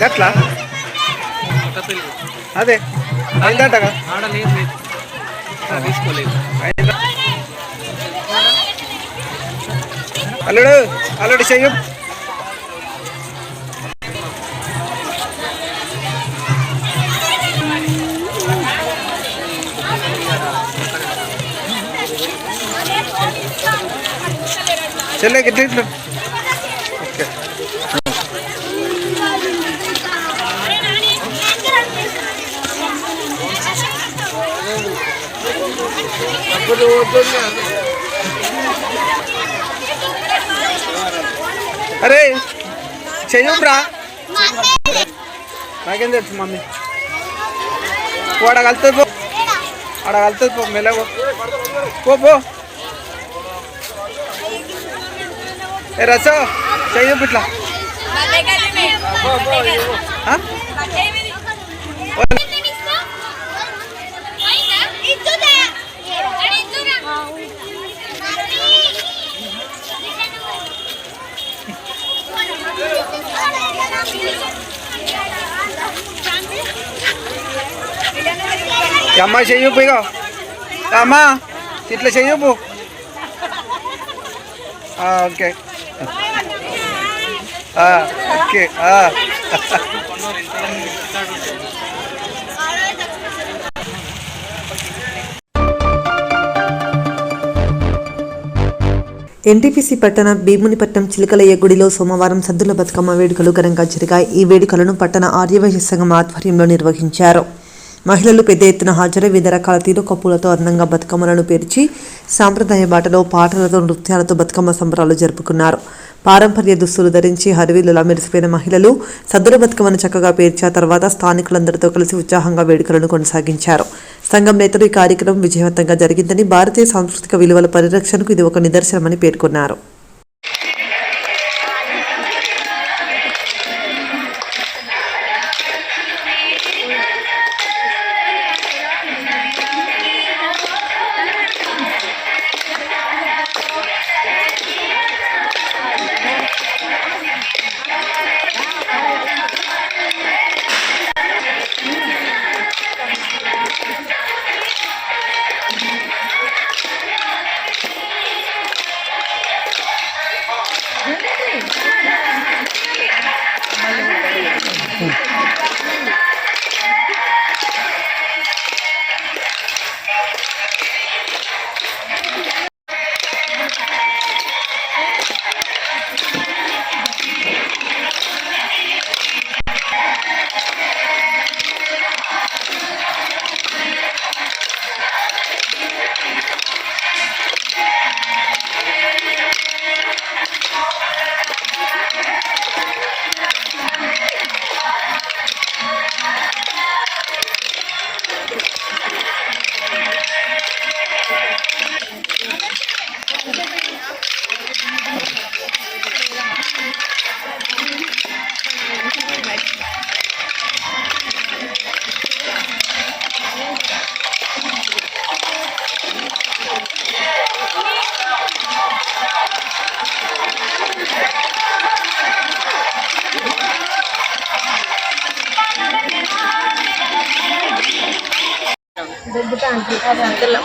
గట్లా అదే అయిందటగా అల్లుడు అల్లుడు చెయ్యం చెల్లె గిట్ల ఓకే. అరే చెయ్యరా నాకేం తెలుసు మమ్మీ అడగలుతుంది పో అడగలుతుంది పో మెల్లగో పో ఏ రసో చెయ్యి ఇట్లా అమ్మ చెయ్యపు ఇక అమ్మా ఇట్లా చెయ్యపు ఓకే ఓకే. ఎన్టీపీసీ పట్టణ భీమునిపట్నం చిలకలయ్య గుడిలో సోమవారం సద్దుల బతుకమ్మ వేడుకలు ఘనంగా జరిగాయి. ఈ వేడుకలను పట్టణ ఆర్యవైశ్య సంఘం ఆధ్వర్యంలో నిర్వహించారు. మహిళలు పెద్ద ఎత్తున హాజరై వివిధ రకాల తీరుకప్పులతో అందంగా బతుకమ్మలను పేర్చి సాంప్రదాయ బాటలో పాటలతో నృత్యాలతో బతుకమ్మ సంబరాలు జరుపుకున్నారు. పారంపర్య దుస్తులు ధరించి హరివిల్లులా మెరిసిపోయిన మహిళలు సద్దుల బతుకమ్మను చక్కగా పేర్చిన తర్వాత స్థానికులందరితో కలిసి ఉత్సాహంగా వేడుకలను కొనసాగించారు. సంఘం నేతలు ఈ కార్యక్రమం విజయవంతంగా జరిగిందని, భారతీయ సాంస్కృతిక విలువల పరిరక్షణకు ఇది ఒక నిదర్శనమని పేర్కొన్నారు.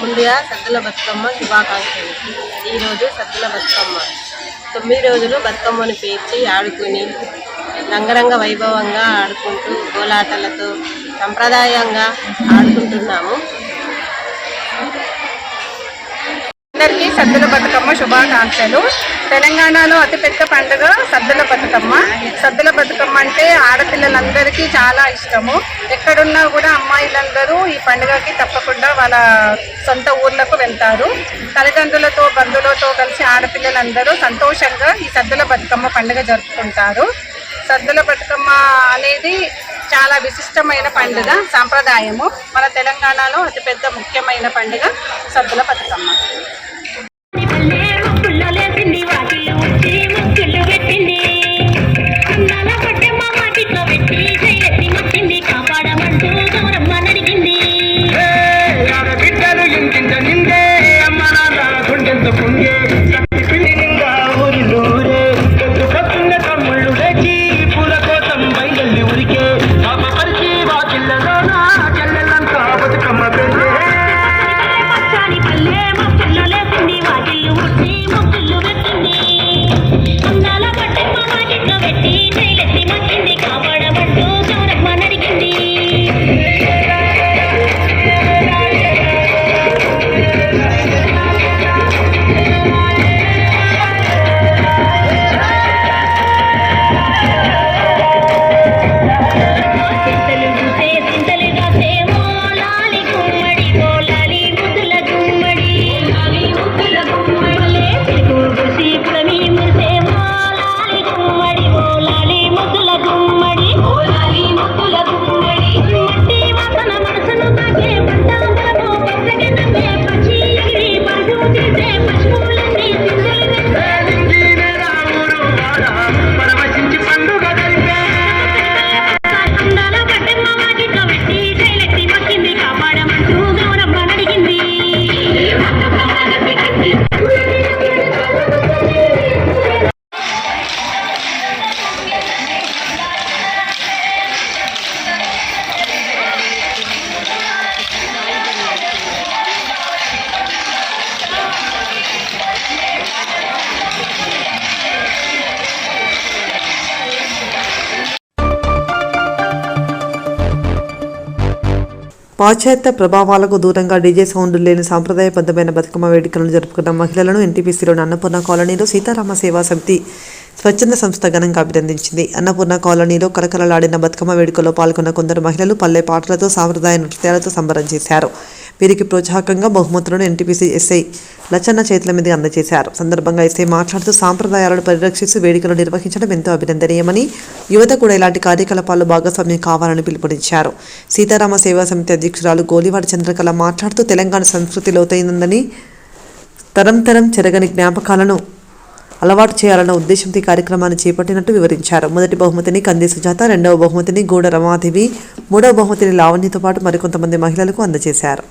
ముందుగా సద్దుల బతుకమ్మ శుభాకాంక్షలు. ఈరోజు సద్దుల బతుకమ్మ 9 రోజులు బతుకమ్మను పేర్చి ఆడుకుని రంగరంగ వైభవంగా ఆడుకుంటూ గోలాటలతో సంప్రదాయంగా ఆడుకుంటున్నాము. అందరికీ సద్దుల బతుకమ్మ శుభాకాంక్షలు. తెలంగాణలో అతిపెద్ద పండుగ సద్దుల బతుకమ్మ. సద్దుల బతుకమ్మ అంటే ఆడపిల్లలందరికీ చాలా ఇష్టము. ఎక్కడున్నా కూడా అమ్మాయిలందరూ ఈ పండుగకి తప్పకుండా వాళ్ళ సొంత ఊర్లకు వెళ్తారు. తల్లిదండ్రులతో బంధువులతో కలిసి ఆడపిల్లలందరూ సంతోషంగా ఈ సద్దుల బతుకమ్మ పండుగ జరుపుకుంటారు. సద్దుల బతుకమ్మ అనేది చాలా విశిష్టమైన పండుగ, సాంప్రదాయము. మన తెలంగాణలో అతిపెద్ద ముఖ్యమైన పండుగ సద్దుల బతుకమ్మ. పల్లె మా పిల్లలే పాశ్చాత్య ప్రభావాలకు దూరంగా డీజే సౌండ్ లేని సాంప్రదాయబద్ధమైన బతుకమ్మ వేడుకలను జరుపుకున్న మహిళలను ఎన్టీపీసీలోని అన్నపూర్ణ కాలనీలో సీతారామ సేవా సమితి స్వచ్ఛంద సంస్థ ఘనంగా అభినందించింది. అన్నపూర్ణ కాలనీలో కలకలలాడిన బతుకమ్మ వేడుకల్లో పాల్గొన్న కొందరు మహిళలు పల్లె పాటలతో సాంప్రదాయ నృత్యాలతో సంబరం చేశారు. వీరికి ప్రోత్సాహకంగా బహుమతులను ఎన్టీపీసీ ఎస్ఐ లచ్చన్న చేతుల మీద అందజేశారు. సందర్భంగా ఎస్ఐ మాట్లాడుతూ సాంప్రదాయాలను పరిరక్షిస్తూ వేడుకలు నిర్వహించడం ఎంతో అభినందనీయమని, యువత కూడా ఇలాంటి కార్యకలాపాల్లో భాగస్వామ్యం కావాలని పిలుపునిచ్చారు. సీతారామ సేవా సమితి అధ్యక్షురాలు గోలివాడ చంద్రకళ మాట్లాడుతూ తెలంగాణ సంస్కృతి లోతైందని, తరం చెరగని జ్ఞాపకాలను అలవాటు చేయాలన్న ఉద్దేశంతో ఈ కార్యక్రమాన్ని చేపట్టినట్టు వివరించారు. మొదటి బహుమతిని కంది సుజాత, రెండవ బహుమతిని గూడ రమాదేవి, మూడవ బహుమతిని లావణ్యతో పాటు మరికొంతమంది మహిళలకు అందజేశారు.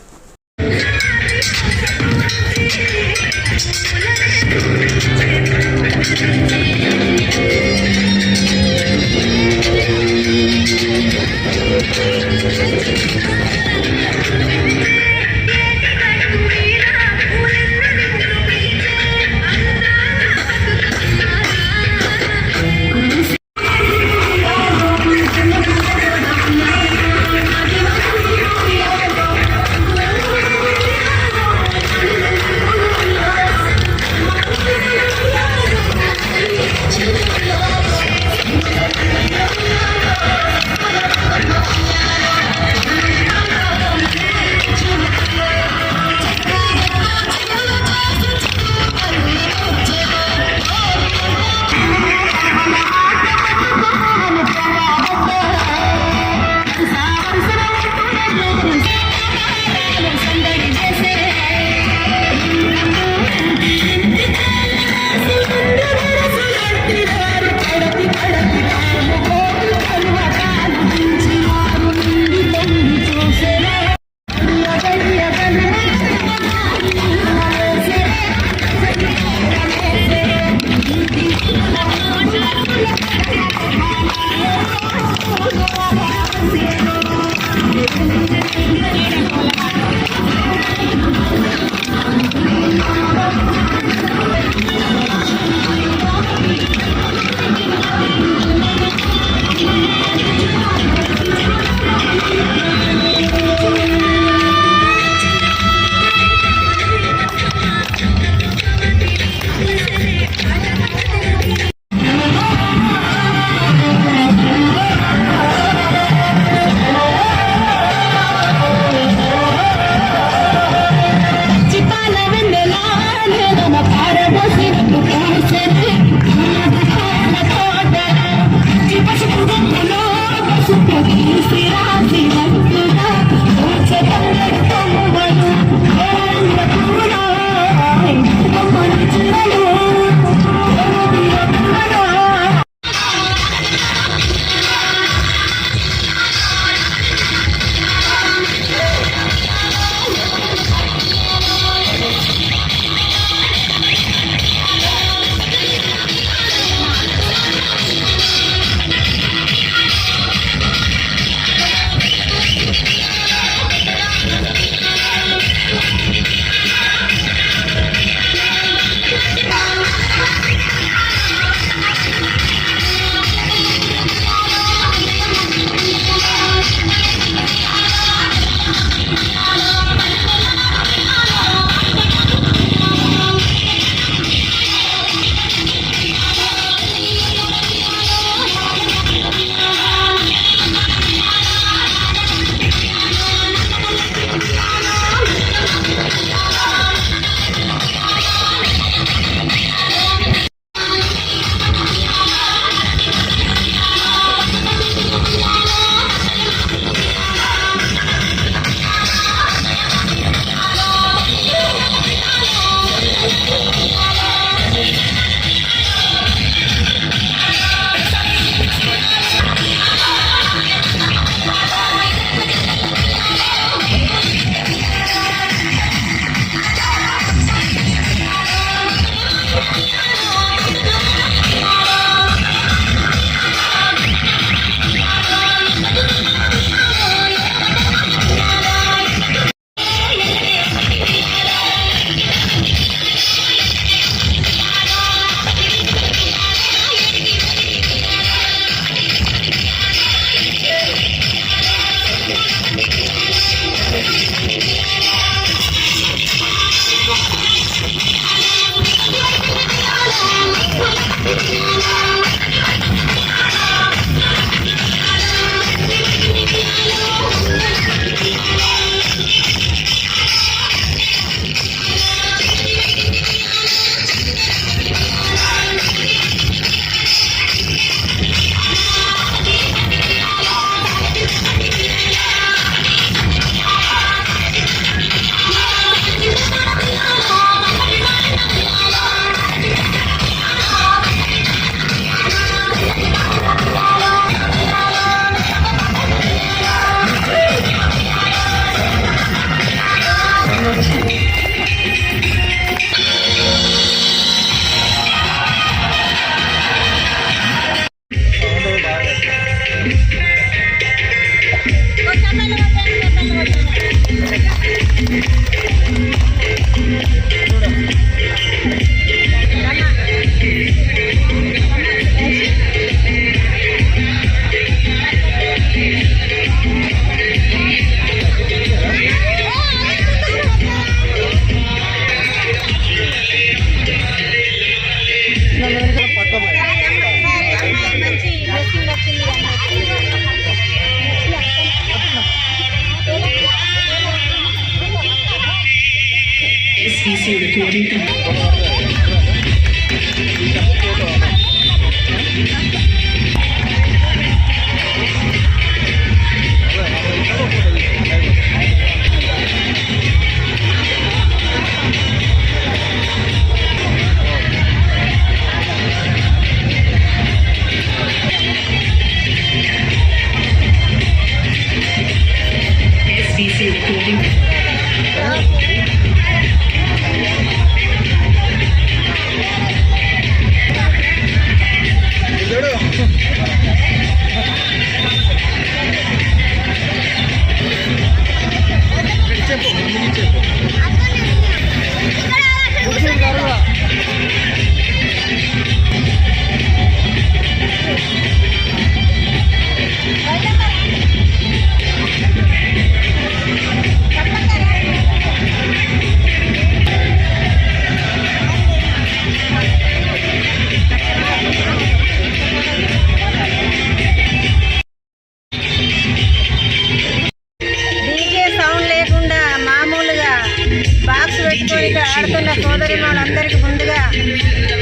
ఆడుతున్న సోదరి వాళ్ళందరికీ ముందుగా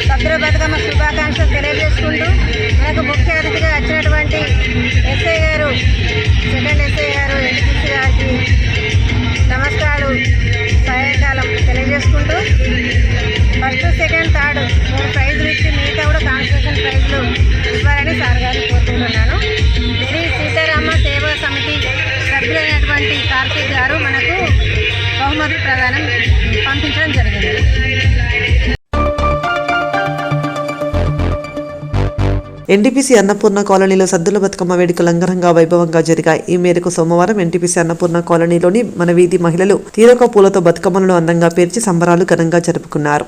సద్దుల బతుకమ్మ శుభాకాంక్షలు తెలియజేసుకుంటూ మనకు ముఖ్య అతిథిగా వచ్చినటువంటి ఎస్ఐ గారు, సెకండ్ ఎస్ఐ గారు, ఎన్టీసీ గారికి నమస్కారాలు, సాయంకాలం తెలియజేసుకుంటూ ఫస్ట్, సెకండ్, థర్డ్ 3 ప్రైజులు ఇచ్చి మిగతా కూడా కాన్సలేషన్ ప్రైజులు ఇవ్వాలని సార్ గారిని కోరుకుంటున్నాను. శ్రీ సీతారామ సేవా సమితి సభ్యులైనటువంటి కార్తీక్ గారు మనకు బహుమతి ప్రదానం పంపించడం జరిగింది. ఎన్టీపీసీ అన్నపూర్ణ కాలనీలో సద్దుల బతుకమ్మ వేడుకలు అంగరంగ వైభవంగా జరిగాయి. ఈ మేరకు సోమవారం ఎన్టీపీసీ అన్నపూర్ణ కాలనీలోని మన వీధి మహిళలు తీరొక పూలతో బతుకమ్మలను అందంగా పేర్చి సంబరాలు ఘనంగా జరుపుకున్నారు.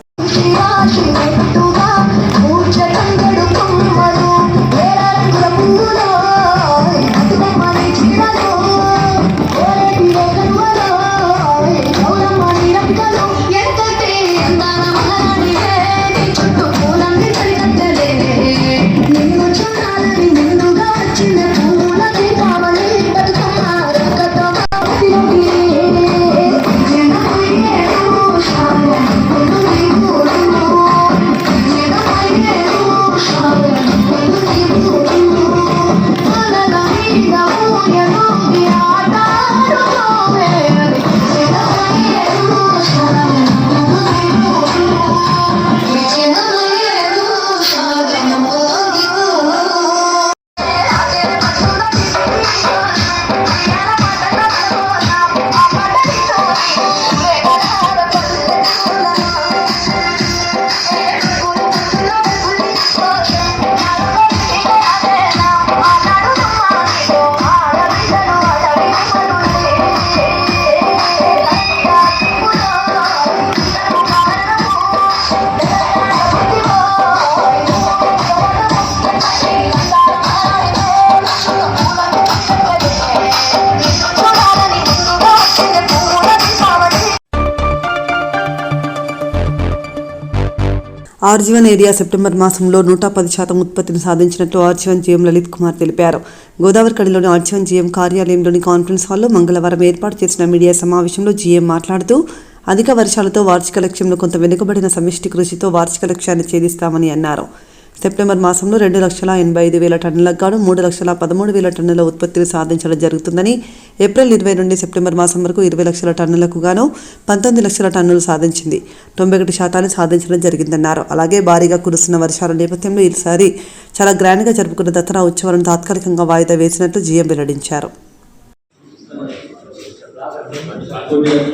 ఆర్జీవన్ ఏరియా సెప్టెంబర్ మాసంలో 110% ఉత్పత్తిని సాధించినట్లు ఆర్జీవన్ జీఎం లలిత్ కుమార్ తెలిపారు. గోదావరి కడిలోని ఆర్జీవన్ జీఎం కార్యాలయంలోని కాన్ఫరెన్స్ హాల్లో మంగళవారం ఏర్పాటు చేసిన మీడియా సమావేశంలో జీఎం మాట్లాడుతూ అధిక వర్షాలతో వార్షిక లక్ష్యంలో కొంత వెనుకబడిన సమిష్టి కృషితో వార్షిక లక్ష్యాన్ని ఛేదిస్తామని అన్నారు. సెప్టెంబర్ మాసంలో 2,85,000 టన్నులకు గాను 3,13,000 టన్నుల ఉత్పత్తిని సాధించడం జరుగుతుందని, ఏప్రిల్ 20 నుండి సెప్టెంబర్ మాసం వరకు 20 లక్షల టన్నులకు గాను 19 లక్షల టన్నులు సాధించింది. 91% సాధించడం జరిగిందన్నారు. అలాగే భారీగా కురుస్తున్న వర్షాల నేపథ్యంలో ఈసారి చాలా గ్రాండ్గా జరుపుకున్న దసరా ఉత్సవాలను తాత్కాలికంగా వాయిదా వేసినట్లు జీఎం వెల్లడించారు.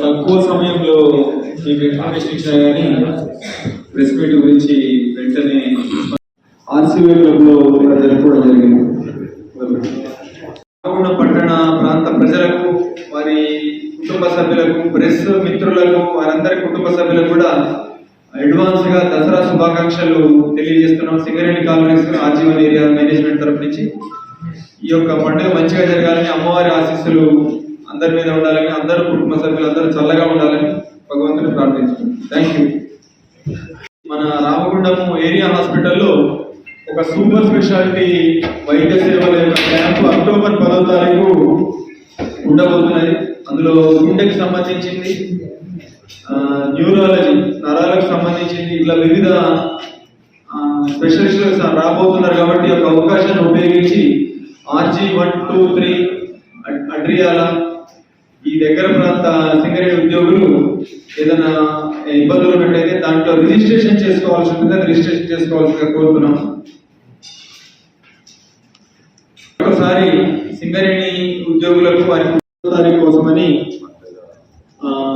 తక్కువ సమయంలో మీకు ఇన్ఫర్మేషన్ ఇచ్చినా కానీ ప్రెస్ మీట్ గురించి వెంటనే ఆర్సీవీ క్లబ్లో జరుపుకోవడం జరిగింది. పట్టణ ప్రాంత ప్రజలకు, వారి కుటుంబ సభ్యులకు, ప్రెస్ మిత్రులకు, వారందరి కుటుంబ సభ్యులకు కూడా అడ్వాన్స్గా దసరా శుభాకాంక్షలు తెలియజేస్తున్నాం. Singareni colonies RG one area management తరఫు నుంచి ఈ యొక్క పండుగ మంచిగా జరగాలని, అమ్మవారి ఆశీస్సులు అందరి మీద ఉండాలని, అందరూ కుటుంబ సభ్యులు అందరూ చల్లగా ఉండాలని భగవంతుని ప్రార్థించుకుంటాం. Thank you. మన రామగుండం ఏరియా హాస్పిటల్లో ఒక సూపర్ స్పెషాలిటీ వైద్య సేవల యొక్క క్యాంపు అక్టోబర్ 10వ తారీఖు ఉండబోతున్నది. అందులో గుండెకి సంబంధించింది, న్యూరాలజీ, నరాలకు సంబంధించింది, ఇట్లా వివిధ స్పెషలిస్టులు రాబోతున్నారు. కాబట్టి ఈ యొక్క అవకాశాన్ని ఉపయోగించి RG 1, 2, 3 అడ్రియాల ఈ దగ్గర ప్రాంత సింగరేణి ఉద్యోగులు ఏదైనా ఇబ్బందులు ఉన్నట్టయితే దాంట్లో రిజిస్ట్రేషన్ చేసుకోవాల్సి ఉంటుంది. అది రిజిస్ట్రేషన్ చేసుకోవాల్సిందిగా కోరుతున్నాం. ఒకసారి సింగరేణి ఉద్యోగులకు వారి తారీఖు కోసమని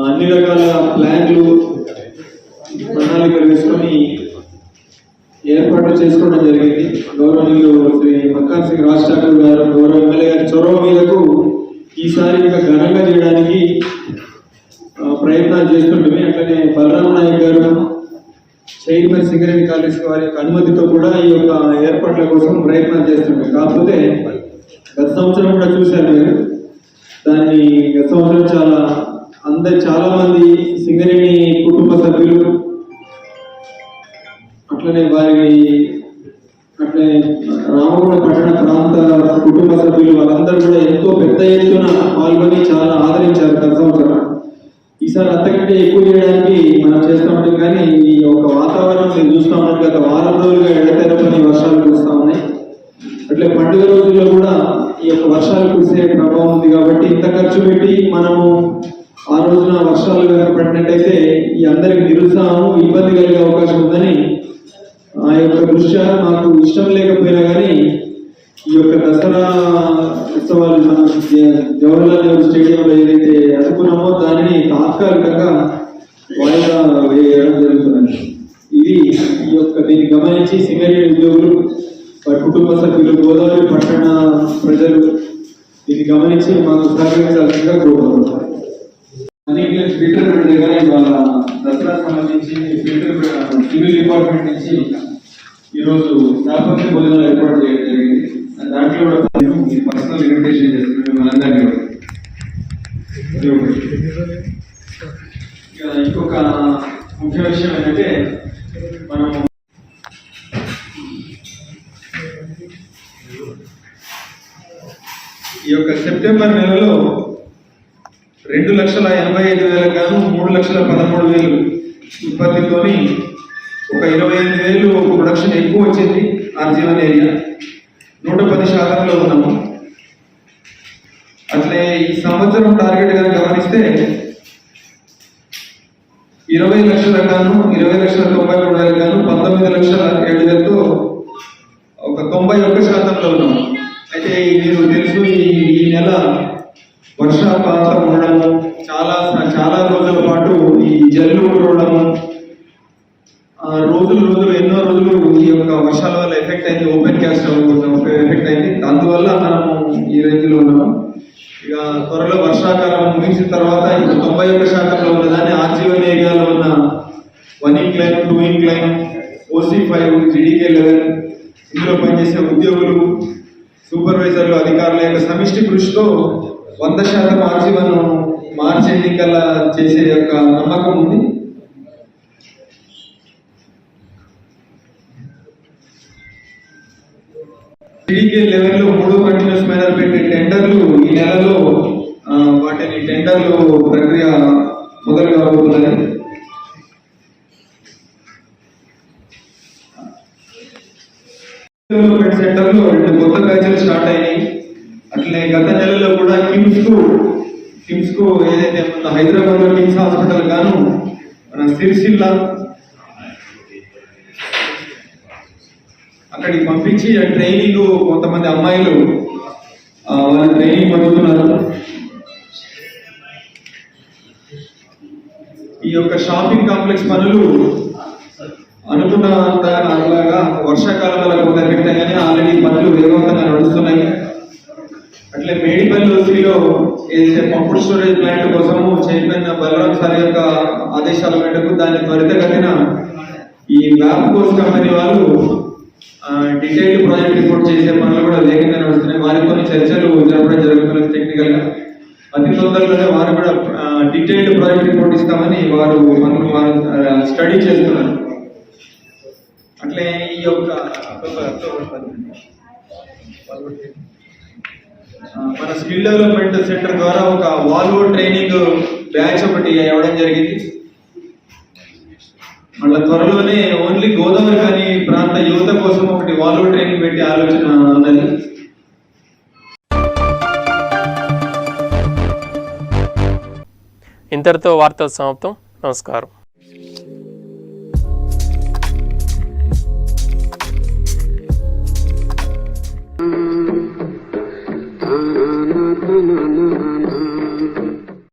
అన్ని రకాల ప్లాన్లు, ప్రణాళికలు వేసుకొని ఏర్పాట్లు చేసుకోవడం జరిగింది. గౌరవనీయులు శ్రీ మక్కాన్ సింగ్ రాజ్ ఠాకూర్ గారు, గౌరవ ఎమ్మెల్యే గారి చొరవ మీదకు ఈసారి ఇంకా ఘనంగా చేయడానికి ప్రయత్నాలు చేస్తుంటుంది. అట్లనే బలరాం నాయక్ గారు, చైర్మన్ సింగరేణి కాలేజ్ వారి యొక్క అనుమతితో కూడా ఈ యొక్క ఏర్పాట్ల కోసం ప్రయత్నాలు చేస్తుంటారు. కాకపోతే గత సంవత్సరం కూడా చూశారు మీరు దాన్ని. గత సంవత్సరం చాలా మంది సింగరేణి కుటుంబ సభ్యులు అట్లనే రామగుండ పట్టణ ప్రాంత కుటుంబ సభ్యులు వాళ్ళందరూ కూడా ఎంతో పెద్ద ఎత్తున పాల్గొని చాలా ఆదరించారు గత సంవత్సరం. ఈసారి అంతకంటే ఎక్కువ చేయడానికి మనం చేస్తూ ఉంటాం. కానీ ఈ యొక్క వాతావరణం నేను చూస్తూ ఉన్నాను, గత వారం రోజులుగా ఎడతెరపని వర్షాలు కురుస్తూ ఉన్నాయి. అట్లే పండుగ రోజుల్లో కూడా ఈ యొక్క వర్షాలు కురిసే ప్రభావం ఉంది. కాబట్టి ఇంత ఖర్చు పెట్టి మనము ఆ రోజున వర్షాలు పడినట్టయితే ఈ అందరికి నిరుత్సాహం, ఇబ్బంది కలిగే అవకాశం ఉందని ఆ యొక్క దృష్ట్యా మాకు ఇష్టం లేకపోయినా కానీ ఈ యొక్క దసరా ఉత్సవాలు మనం జవహర్లాల్ నెహ్రూ స్టేడియంలో ఏదైతే అనుకున్నామో దానిని తాత్కాలికంగా వాయిదా వేయడం జరుగుతుంది. దీన్ని గమనించి సింగరేణి ఉద్యోగులు, వారి కుటుంబ సభ్యులు, గోదావరి పట్టణ ప్రజలు దీన్ని గమనించి మాకు సహకరించాల్సిందిగా కోరుకుంటున్నారు. అనేక ఫిల్టర్ దగ్గర ఇవాళ దసరా సంబంధించి ఫిల్టర్ సివిల్ డిపార్ట్మెంట్ నుంచి ఈరోజు స్థాపక భోజనాలు ఏర్పాటు చేయడం జరిగింది. దాంట్లో కూడా పర్సనల్ ఇన్విటేషన్ చేస్తున్నాం మిమ్మల్ని అందరినీ. ఇంకొక ముఖ్య విషయం ఏంటంటే మనం ఈ యొక్క సెప్టెంబర్ నెలలో 2,85,000 గాను 3,13,000 ఉత్పత్తితోని ఒక 25,000 ప్రొడక్షన్ ఎక్కువ వచ్చింది. RG1 ఏరియా 110% ఉన్నాము. అట్లే ఈ సంవత్సరం టార్గెట్ గా గమనిస్తే 20 లక్షల గాను 20,93,000 గాను 19,07,000తో ఒక 91% ఉన్నాము. అయితే మీరు తెలుసు ఈ నెల వర్షాపాతం ఉండడము, చాలా రోజుల పాటు ఈ జల్లు ఉండడము, రోజులు ఎన్నో రోజులు ఈ యొక్క వర్షాల వల్ల ఎఫెక్ట్ అయింది. ఓపెన్ క్యాస్ట్ ఎఫెక్ట్ అయింది. అందువల్ల మనము ఈ రేంజ్లో ఉన్నాము. ఇక త్వరలో వర్షాకాలం ముగిసిన తర్వాత ఇప్పుడు 91% ఉన్నదాన్ని RG1 ఏరియాలో ఉన్న 1 ఇంక్లైన్, 2 ఇంక్లైన్, OC5, GDK 11 ఇందులో పనిచేసే ఉద్యోగులు, సూపర్వైజర్లు, అధికారుల యొక్క సమిష్టి కృషితో 100% RG1 మార్చి ఎండింగ్ కల్లా చేసే యొక్క నమ్మకం ఉంది. GDK 11లో 3 కంటిన్యూస్ మైనర్ పెట్టి టెండర్లు ఈ నెలలో వాటిని టెండర్లు ప్రక్రియ మొదలు కాబోతున్నది. డెవలప్మెంట్ సెంటర్లో 2 కొత్త బ్యాచ్లు స్టార్ట్ అయినాయి. అట్లే గత నెలలో కూడా కిమ్స్ కు ఏదైతే మన హైదరాబాద్ లో కిమ్స్ హాస్పిటల్ గాను మన సిరిసిల్ల అక్కడికి పంపించి ట్రైనింగ్ కొంతమంది అమ్మాయిలు వాళ్ళు ట్రైనింగ్ పొందుతున్నారు. ఈ యొక్క షాపింగ్ కాంప్లెక్స్ పనులు అనుకున్న అలాగా వర్షాకాలం వల్ల కొంత ఎఫెక్ట్ అయ్యాయి. ఆల్రెడీ పనులు వేగవంతంగా నడుస్తున్నాయి. అట్లే మేడిపల్లి ఓసీలో ఏదైతే పంపుడు స్టోరేజ్ ప్లాంట్ కోసము చైర్మన్ బలరాం సార్ యొక్క ఆదేశాల మేరకు దాన్ని త్వరితగతిన ఈ ల్యాబ్ కోర్స్ కంపెనీ వాళ్ళు డీటెయిల్డ్ ప్రాజెక్ట్ రిపోర్ట్ చేసే పనులు కూడా వేగంగా నడుస్తున్నాయి. వారితో చర్చలు జరపడం జరుగుతున్నది. టెక్నికల్ గా అతి తొందరలోనే వారు కూడా డీటెయిల్డ్ ప్రాజెక్ట్ రిపోర్ట్ ఇస్తామని వారు స్టడీ చేస్తున్నారు. అట్లే ఈ యొక్క మన స్కిల్ డెవలప్మెంట్ సెంటర్ ద్వారా ఒక వాల్వో ట్రైనింగ్ బ్యాచ్ ఒకటి ఇవ్వడం జరిగింది. మళ్ళీ త్వరలోనే ఓన్లీ గోదావరి కానీ ప్రాంత యువత కోసం ఒకటి వాల్వ్ ట్రైనింగ్ పెట్టి ఆలోచన ఉన్నది. ఇంతటితో వార్తలు సమాప్తం. నమస్కారం.